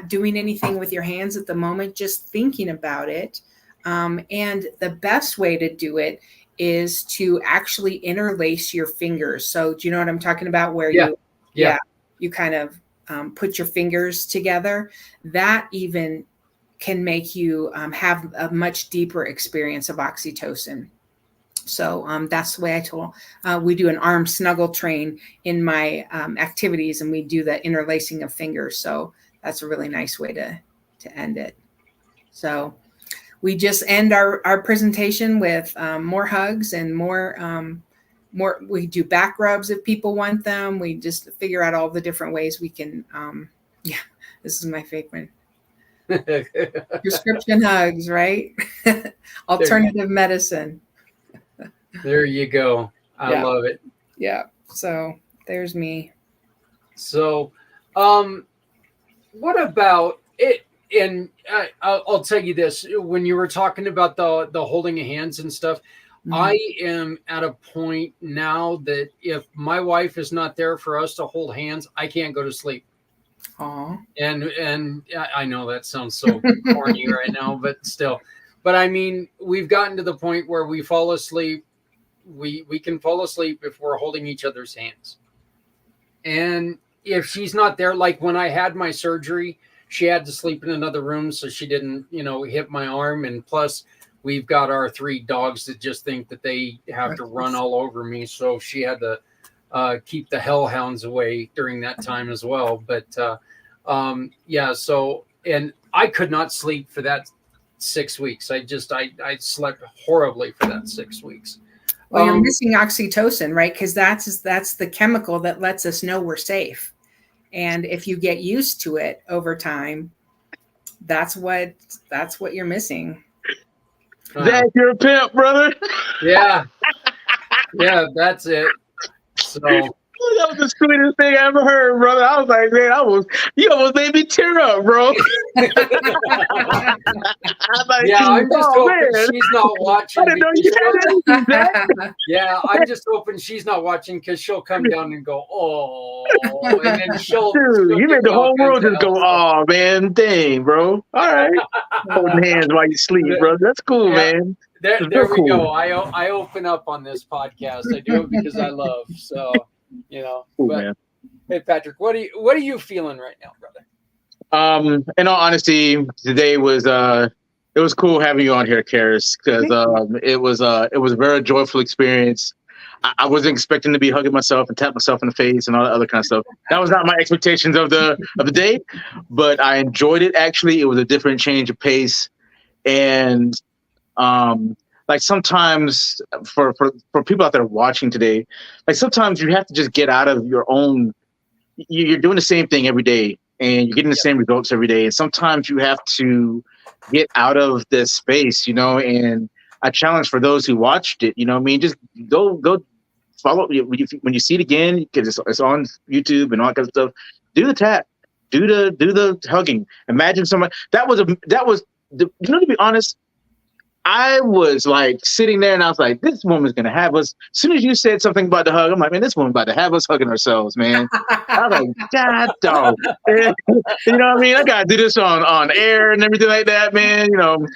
doing anything with your hands at the moment, just thinking about it. And the best way to do it is to actually interlace your fingers. So do you know what I'm talking about? Where you kind of put your fingers together. That even can make you have a much deeper experience of oxytocin. So that's the way I told. We do an arm snuggle train in my activities, and we do the interlacing of fingers. So that's a really nice way to end it. So we just end our presentation with more hugs and more. We do back rubs if people want them. We just figure out all the different ways we can. This is my favorite. Prescription hugs, right? Alternative medicine. There you go. I love it. Yeah. So there's me. So, what about it? And I'll tell you this: when you were talking about the holding of hands and stuff, I am at a point now that if my wife is not there for us to hold hands, I can't go to sleep. Aw. And I know that sounds so corny right now, but still. But I mean, we've gotten to the point where we fall asleep. We can fall asleep if we're holding each other's hands. And if she's not there, like when I had my surgery, she had to sleep in another room so she didn't, hit my arm. And plus, we've got our 3 dogs that just think that they have to run all over me. So she had to keep the hellhounds away during that time as well. But yeah, so, and I could not sleep for that 6 weeks. I slept horribly for that 6 weeks. Well, you're missing oxytocin, right? Because that's the chemical that lets us know we're safe. And if you get used to it over time, that's what you're missing. Zach, you're a pimp, brother. Yeah. Yeah, that's it. So that was the sweetest thing I ever heard, brother. I was like, man, you almost made me tear up, bro. I'm just hoping she's not watching. I didn't know you had that. Yeah, I'm just hoping she's not watching because she'll come down and go, oh, and then she'll. Dude, you made the whole world just go, oh, man, dang, bro. All right. Holding hands while you sleep, bro. That's cool, man. There we go. I open up on this podcast. I do it because I love. So, cool, but man. Hey, Patrick, what are you feeling right now, brother? In all honesty, today was it was cool having you on here, Karis, because it was a very joyful experience. I wasn't expecting to be hugging myself and tap myself in the face and all that other kind of stuff. That was not my expectations of the day, but I enjoyed it. Actually, it was a different change of pace, and like sometimes for people out there watching today, like sometimes you have to just get out of your own. You're doing the same thing every day, and you're getting the same results every day. And sometimes you have to get out of this space, and a challenge for those who watched it, just go follow when you see it again, because it's on YouTube and all that kind of stuff. Do the tap, do the hugging. Imagine someone to be honest, I was like sitting there and I was like, this woman's going to have us. As soon as you said something about the hug, I'm like, man, this woman's about to have us hugging ourselves, man. I was like, God, dog. You know what I mean? I got to do this on air and everything like that, man. And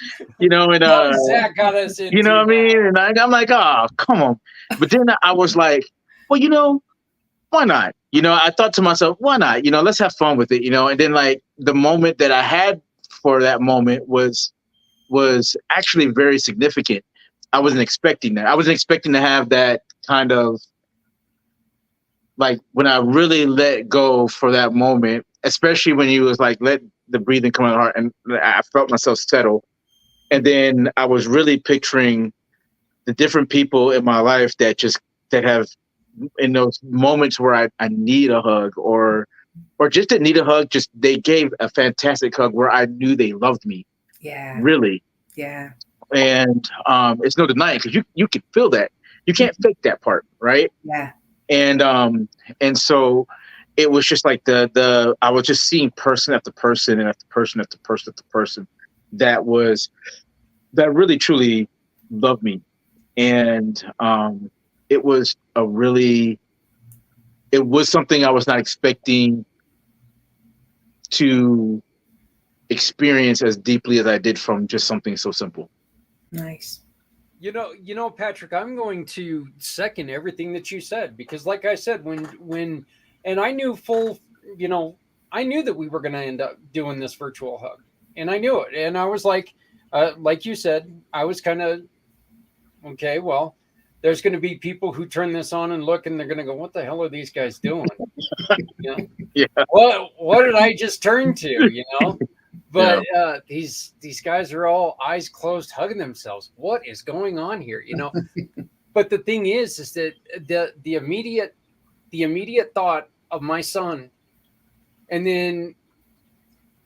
Zach got us into you know what I mean? And I'm like, oh, come on. But then I was like, well, why not? I thought to myself, why not? Let's have fun with it, And then like the moment that I had for that moment was actually very significant. I wasn't expecting that. I wasn't expecting to have that kind of, like, when I really let go for that moment, especially when you was like, let the breathing come out of the heart, and I felt myself settle. And then I was really picturing the different people in my life that have, in those moments where I need a hug or just didn't need a hug, just they gave a fantastic hug where I knew they loved me. Yeah. Really. Yeah. And it's no denying, because you can feel that. You can't fake that part, right? Yeah. And so it was just like I was just seeing person after person and after person after person after person that really truly loved me. And it was something I was not expecting to experience as deeply as I did from just something so simple. Nice. Patrick, I'm going to second everything that you said, because like I said, when and I knew I knew that we were going to end up doing this virtual hug, and I knew it. And I was like you said, I was kind of, okay, well, there's going to be people who turn this on and look, and they're going to go, what the hell are these guys doing? Yeah. What did I just turn to, But these guys are all eyes closed, hugging themselves. What is going on here? But the thing is that the immediate thought of my son, and then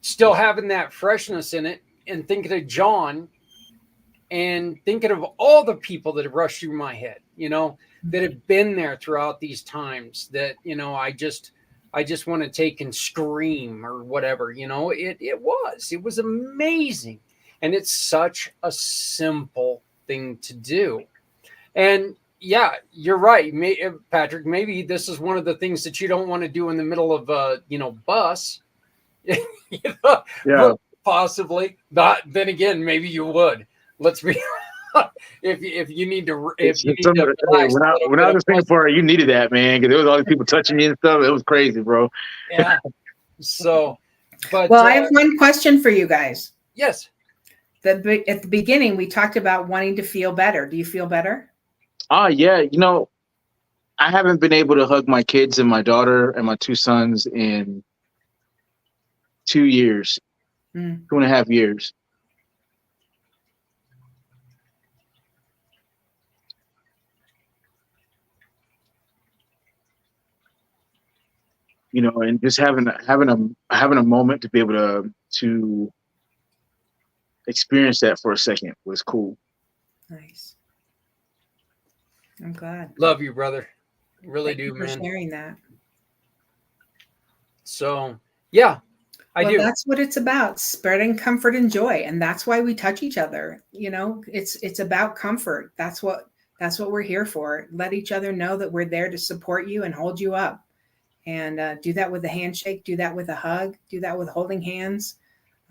still having that freshness in it, and thinking of John, and thinking of all the people that have rushed through my head, that have been there throughout these times that, I just want to take and scream or whatever, it was amazing. And it's such a simple thing to do. And yeah, you're right, Patrick. Maybe this is one of the things that you don't want to do in the middle of a, bus. Yeah. Possibly. But then again, maybe you would. Let's be if you need to relax when I was in Singapore, you needed that, man, because there was all these people touching you and stuff. It was crazy, bro. Yeah. So, but well, I have one question for you guys. Yes. At the beginning, we talked about wanting to feel better. Do you feel better? Yeah. I haven't been able to hug my kids and my daughter and my 2 sons in 2 years, 2.5 years. And just having a moment to be able to experience that for a second was cool. Nice. I'm glad. Love you, brother. Really Thank you man. For sharing that. So, yeah, I do. That's what it's about, spreading comfort and joy. And that's why we touch each other. It's about comfort. That's what we're here for. Let each other know that we're there to support you and hold you up. And do that with a handshake, do that with a hug, do that with holding hands,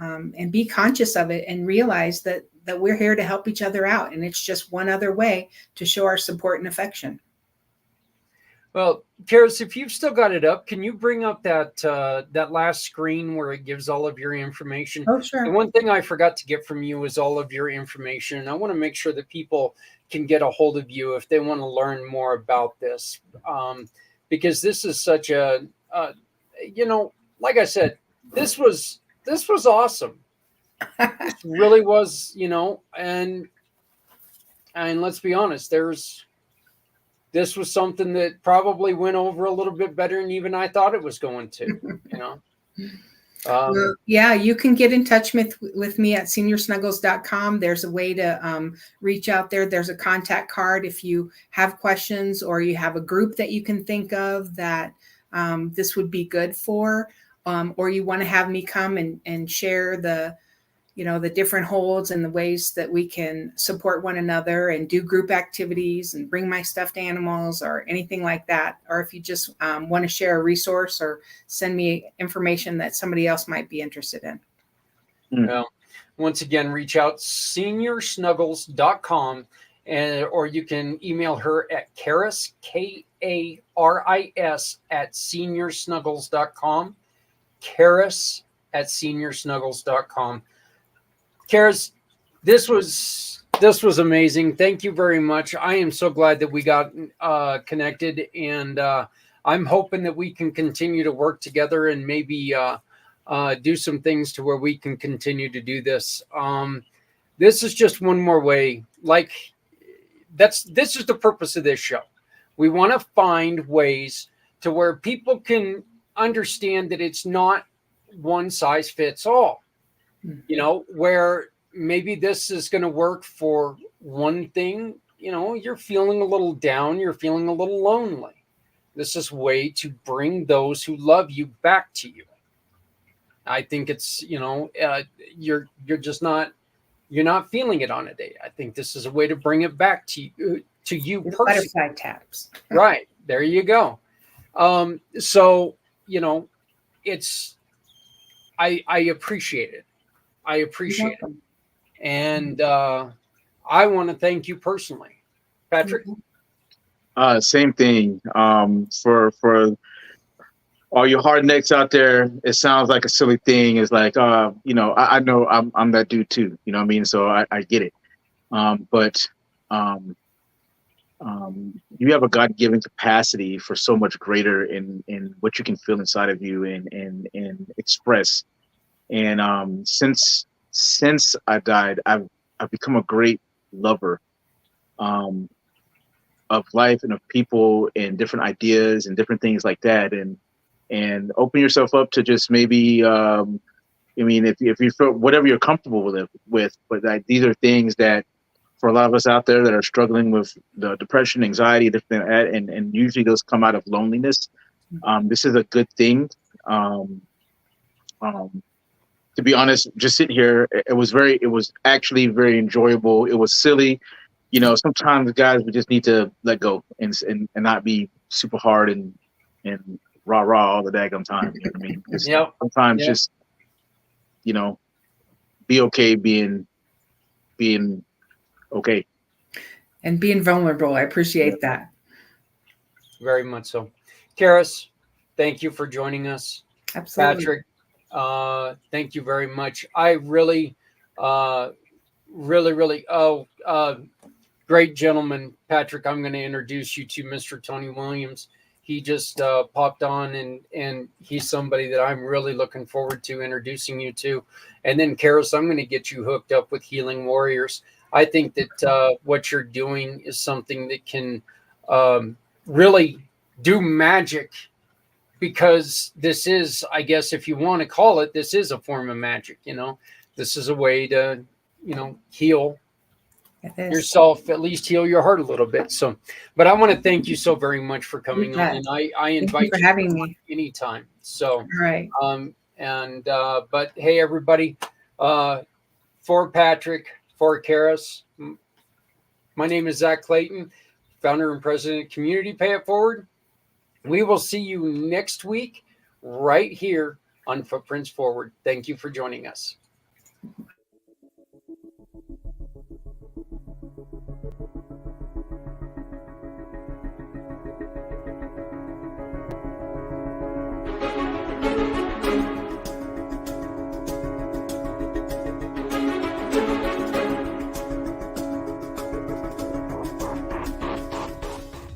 and be conscious of it and realize that we're here to help each other out. And it's just one other way to show our support and affection. Well, Karis, if you've still got it up, can you bring up that last screen where it gives all of your information? Oh, sure. The one thing I forgot to get from you is all of your information. And I want to make sure that people can get a hold of you if they want to learn more about this. Because this is such a, like I said, this was awesome. It really was, and let's be honest, this was something that probably went over a little bit better than even I thought it was going to, Well, yeah, you can get in touch with me at seniorsnuggles.com. There's a way to reach out there. There's a contact card if you have questions or you have a group that you can think of that this would be good for, or you want to have me come and share the different holds and the ways that we can support one another and do group activities and bring my stuffed animals or anything like that. Or if you just want to share a resource or send me information that somebody else might be interested in. Well, once again, reach out seniorsnuggles.com or you can email her at Karis, Karis at seniorsnuggles.com. Karis at seniorsnuggles.com. Karis, this was amazing. Thank you very much. I am so glad that we got connected, and I'm hoping that we can continue to work together and maybe do some things to where we can continue to do this. This is just one more way. This is the purpose of this show. We want to find ways to where people can understand that it's not one size fits all. Where maybe this is going to work for one thing, you're feeling a little down, you're feeling a little lonely. This is a way to bring those who love you back to you. I think it's, you're not feeling it on a day. I think this is a way to bring it back to you personally. Butterfly taps. Right. There you go. So, I appreciate it. I appreciate it. And I want to thank you personally. Patrick? Same thing. For all your hard necks out there, it sounds like a silly thing. It's like, I know I'm that dude too. You know what I mean? So I get it. But you have a God-given capacity for so much greater in what you can feel inside of you and express. And since I died, I've become a great lover of life and of people and different ideas and different things like that. And open yourself up to just maybe, if you feel whatever you're comfortable with, but these are things that for a lot of us out there that are struggling with the depression, anxiety, different like that, and usually those come out of loneliness. This is a good thing. To be honest, just sitting here, it was actually very enjoyable. It was silly. Sometimes guys, we just need to let go and not be super hard and rah rah all the daggum time. You know what I mean? Just sometimes just be okay being okay. And being vulnerable. I appreciate that. Very much so. Karis, thank you for joining us. Absolutely. Patrick, thank you very much. I really, great gentleman, Patrick. I'm going to introduce you to Mr. Tony Williams. He just popped on, and he's somebody that I'm really looking forward to introducing you to. And then, Karis, I'm going to get you hooked up with Healing Warriors. I think that what you're doing is something that can really do magic, because this is, I guess, if you want to call it, this is a form of magic. This is a way to, heal yourself, at least heal your heart a little bit. So, but I want to thank you so very much for coming on, and I invite you for having me anytime. So, all right. But hey, everybody, for Patrick, for Karis, my name is Zach Clayton, founder and president of Community Pay It Forward. We will see you next week right here on Footprints Forward. Thank you for joining us.